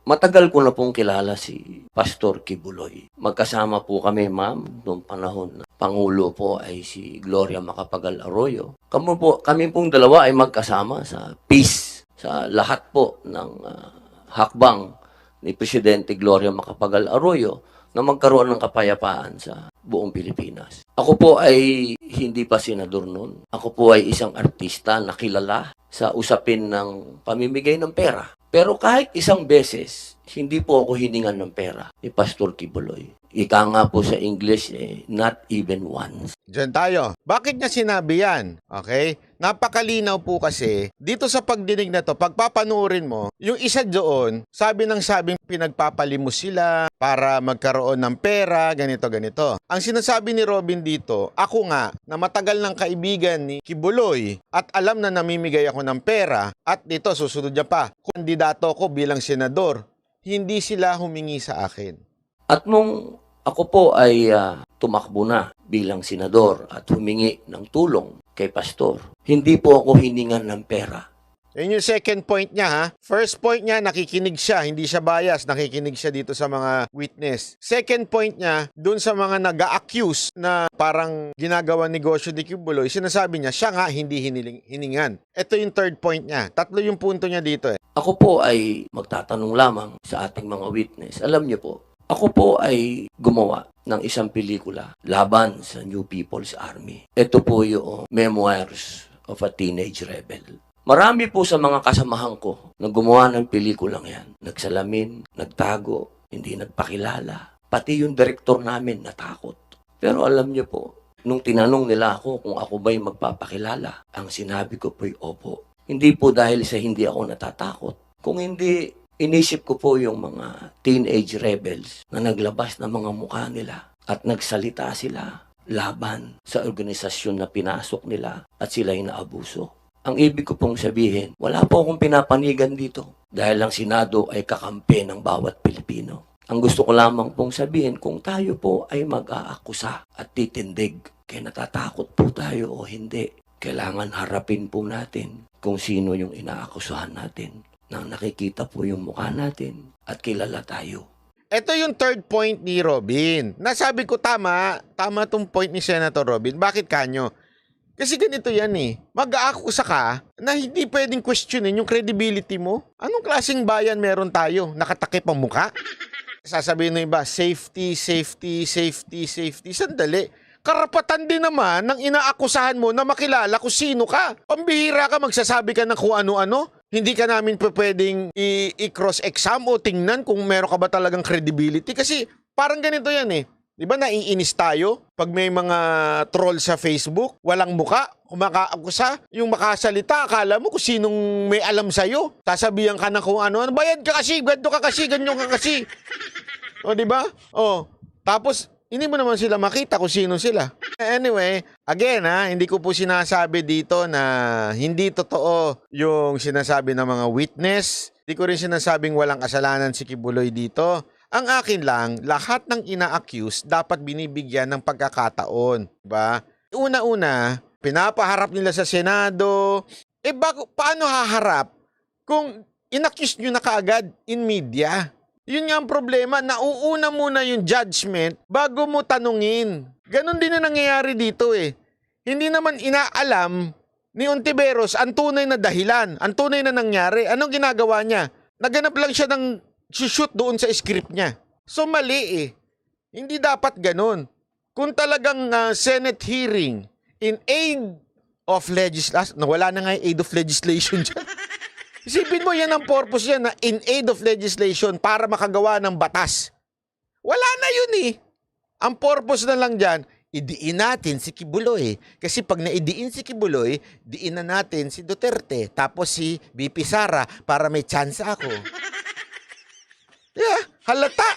Matagal ko na pong kilala si Pastor Kibuloy. Magkasama po kami, ma'am, noong panahon na Pangulo po ay si Gloria Macapagal Arroyo. Kami pong dalawa ay magkasama sa peace, sa lahat po ng hakbang ni Presidente Gloria Macapagal Arroyo na magkaroon ng kapayapaan sa buong Pilipinas. Ako po ay hindi pa senador noon. Ako po ay isang artista na kilala sa usapin ng pamimigay ng pera. Pero kahit isang beses, hindi po ako hiningan ng pera ni Pastor Kibuloy. Ika nga po sa English, not even once. Diyan tayo. Bakit niya sinabi yan? Okay? Napakalinaw po kasi, dito sa pagdinig na to, pagpapanuorin mo, yung isa doon, sabi ng sabing pinagpapalimos sila para magkaroon ng pera, ganito. Ang sinasabi ni Robin dito, ako nga, na matagal ng kaibigan ni Kibuloy at alam na namimigay ako ng pera, at dito, susunod niya pa, kandidato ko bilang senador, hindi sila humingi sa akin. At nung ako po ay tumakbo na bilang senador at humingi ng tulong kay Pastor, hindi po ako hiningan ng pera. Yun yung second point niya, ha? First point niya, nakikinig siya, hindi siya bias, nakikinig siya dito sa mga witness. Second point niya, dun sa mga nag-a-accuse na parang ginagawa negosyo ni Kibuloy, sinasabi niya, siya nga hindi hiningan. Ito yung third point niya. Tatlo yung punto niya dito. Ako po ay magtatanong lamang sa ating mga witness. Alam niyo po, ako po ay gumawa ng isang pelikula laban sa New People's Army. Ito po yung Memoirs of a Teenage Rebel. Marami po sa mga kasamahan ko na gumawa ng pelikulang yan. Nagsalamin, nagtago, hindi nagpakilala. Pati yung direktor namin natakot. Pero alam niyo po, nung tinanong nila ako kung ako ba'y magpapakilala, ang sinabi ko po'y opo. Hindi po dahil sa hindi ako natatakot. Kung hindi, inisip ko po yung mga teenage rebels na naglabas ng mga mukha nila at nagsalita sila laban sa organisasyon na pinasok nila at sila'y naabuso. Ang ibig ko pong sabihin, wala po akong pinapanigan dito dahil ang Senado ay kakampi ng bawat Pilipino. Ang gusto ko lamang pong sabihin, kung tayo po ay mag-aakusa at titindig, kaya natatakot po tayo o hindi, kailangan harapin po natin kung sino yung inaakusahan natin. Nang nakikita po yung mukha natin at kilala tayo. Ito yung third point ni Robin. Nasabi ko tama tong point ni Senator Robin. Bakit kanyo? Kasi ganito yan mag-aakusa ka na hindi pwedeng questionin yung credibility mo. Anong klaseng bayan meron tayo? Nakatakip ang muka? Sasabihin ng iba, safety. Sandali. Karapatan din naman ng inaakusahan mo na makilala kung sino ka. Pambihira ka, magsasabi ka ng kung ano-ano. Hindi ka namin pwedeng i-cross-exam o tingnan kung meron ka ba talagang credibility. Kasi parang ganito yan Di ba naiinis tayo pag may mga troll sa Facebook, walang muka, kumaka-akusa, yung makasalita, akala mo kung sinong may alam sa'yo. Sasabihan ka na kung ano, bayad ka kasi, ganito ka kasi, ganyan ka kasi. O, di ba? O, tapos, hindi mo naman sila makita kung sino sila. Anyway, again hindi ko po sinasabi dito na hindi totoo yung sinasabi ng mga witness. Hindi ko rin sinasabing walang kasalanan si Kibuloy dito. Ang akin lang, lahat ng ina-accuse dapat binibigyan ng pagkakataon. Diba? Una-una, pinapaharap nila sa Senado. Paano haharap kung in-accuse nyo na kaagad in media? Yun nga ang problema, nauuna muna yung judgment bago mo tanungin. Ganon din na nangyayari dito Hindi naman inaalam ni Ontiveros ang tunay na dahilan, ang tunay na nangyari. Anong ginagawa niya? Naganap lang siya ng shoot doon sa script niya. So mali Hindi dapat ganon. Kung talagang Senate hearing in aid of legislation, wala na nga yung aid of legislation dyan. Isipin mo yan ang purpose yan na in aid of legislation para makagawa ng batas. Wala na yun Ang purpose na lang dyan, idiin natin si Kibuloy. Kasi pag naidiin si Kibuloy, diin na natin si Duterte. Tapos si BP Sara para may chance ako. Yeah, halata.